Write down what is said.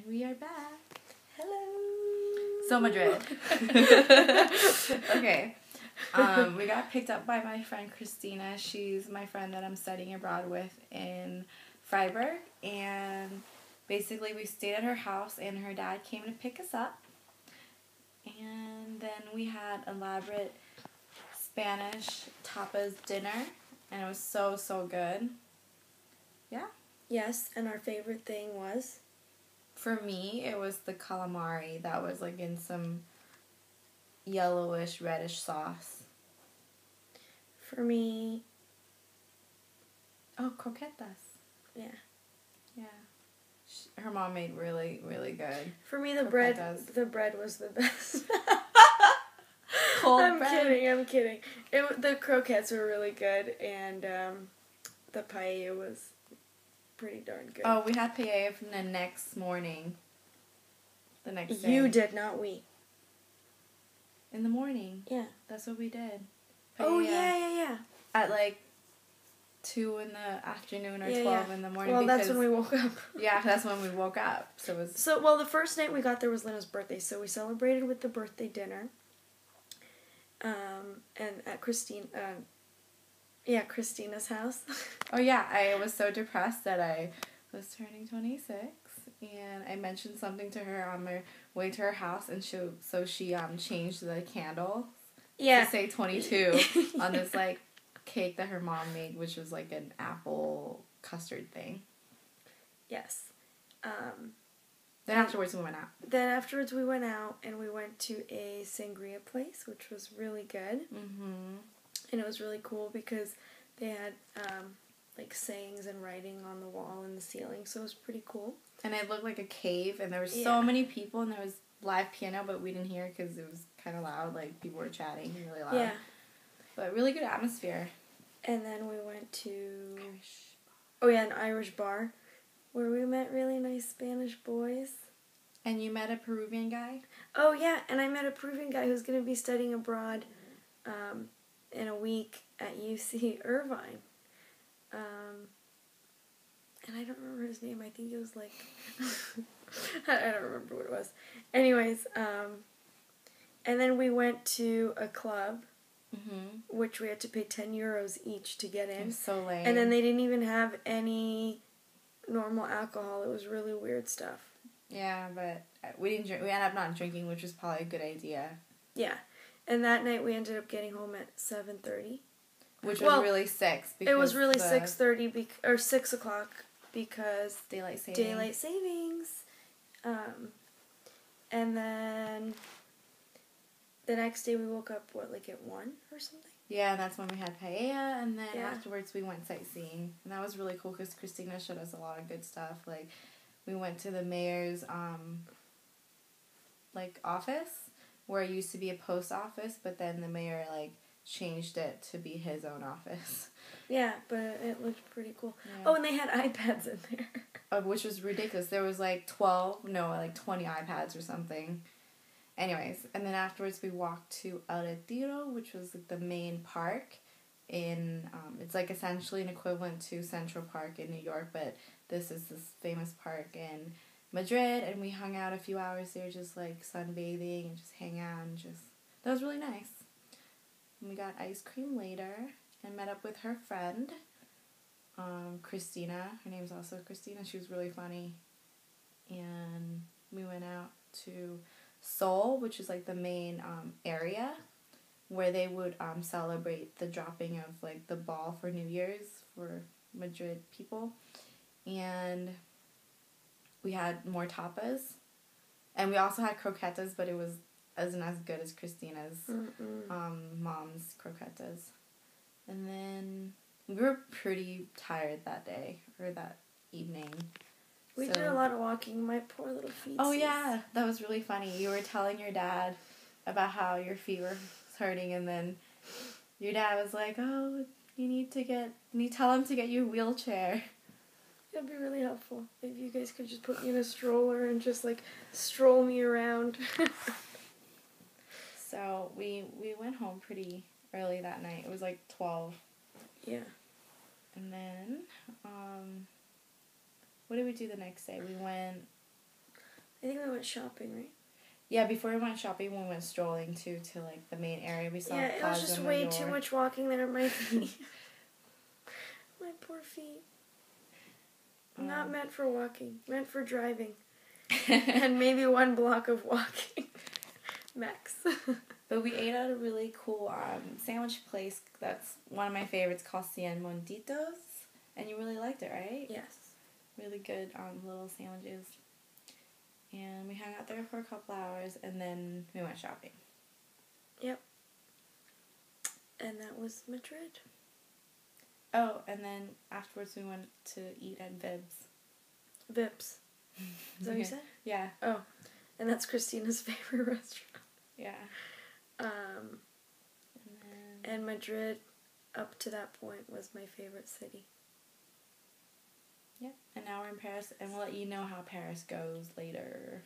And we are back. Hello. So Madrid. Okay. We got picked up by my friend Christina. She's my friend that I'm studying abroad with in Freiburg. And basically we stayed at her house and her dad came to pick us up. And then we had elaborate Spanish tapas dinner. And it was so, so good. Yeah. Yes, and our favorite thing was? For me, it was the calamari that was like in some yellowish, reddish sauce. For me... Oh, croquetas. Yeah. Yeah. Her mom made really, really good. For me, the croquetas. bread was the best. Cold bread. I'm kidding. The croquettes were really good, and the paella was pretty darn good. Oh, we had paella from the next morning. The next day. You did, not we. In the morning. Yeah. That's what we did. Paella. Oh, yeah. At like 2 in the afternoon or 12 in the morning. Well, that's when we woke up. Yeah, that's when we woke up. So it was... the first night we got there was Lena's birthday, so we celebrated with the birthday dinner. And at Christina's house. Oh, yeah. I was so depressed that I was turning 26, and I mentioned something to her on my way to her house, and she changed the candle to say 22 on this, like, cake that her mom made, which was, like, an apple custard thing. Yes. Then afterwards we went out. And we went to a sangria place, which was really good. Mm-hmm. And it was really cool because they had, like, sayings and writing on the wall and the ceiling, so it was pretty cool. And it looked like a cave, and there were so many people, and there was live piano, but we didn't hear it because it was kind of loud, like, people were chatting really loud. Yeah. But really good atmosphere. And then we went to... an Irish bar, where we met really nice Spanish boys. And you met a Peruvian guy? Oh, yeah, and I met a Peruvian guy who's going to be studying abroad in a week at UC Irvine. And I don't remember his name. I think it was like... I don't remember what it was. Anyways, and then we went to a club, which we had to pay 10 euros each to get in. It was so lame. And then they didn't even have any normal alcohol. It was really weird stuff. Yeah, but we didn't drink. We ended up not drinking, which was probably a good idea. Yeah. And that night we ended up getting home at 7:30. Which was really 6. It was really 6:30 or 6 o'clock because daylight savings. And then the next day we woke up at 1 or something. Yeah, and that's when we had paella, and then afterwards we went sightseeing, and that was really cool because Christina showed us a lot of good stuff. Like, we went to the mayor's office, where it used to be a post office, but then the mayor changed it to be his own office. Yeah, but it looked pretty cool. Yeah. Oh, and they had iPads in there. Which was ridiculous. There was 20 iPads or something. Anyways, and then afterwards we walked to El Retiro, which was the main park in, it's essentially an equivalent to Central Park in New York, but this is this famous park in Madrid, and we hung out a few hours there just sunbathing and just hang out and that was really nice. And we got ice cream later and met up with her friend, Christina. Her name's also Christina. She was really funny. And we went out to Seoul, which is the main area where they would celebrate the dropping of the ball for New Year's for Madrid people. And we had more tapas, and we also had croquetas, but it wasn't as good as Christina's mom's croquetas. And then we were pretty tired that day or that evening. We did a lot of walking. My poor little feet. Oh, yeah. That was really funny. You were telling your dad about how your feet were hurting, and then your dad was like, oh, you tell him to get you a wheelchair. It'd be really helpful if you guys could just put me in a stroller and just, stroll me around. So, we went home pretty early that night. It was 12. Yeah. And then, what did we do the next day? We went I think we went shopping, right? Yeah, before we went shopping, we went strolling too to like the main area. We saw it was just way too much walking there. My feet. My poor feet. Not meant for walking. Meant for driving. And maybe 1 block of walking. Max. But we ate at a really cool sandwich place that's one of my favorites called Cien Monditos. And you really liked it, right? Yes. Really good little sandwiches. And we hung out there for a couple hours, and then we went shopping. Yep. And that was Madrid. Oh, and then afterwards we went to eat at Vibs. Vips. Is that what you said? Yeah. Oh. And that's Christina's favorite restaurant. Yeah. And Madrid, up to that point, was my favorite city. Yep. And now we're in Paris, and we'll let you know how Paris goes later.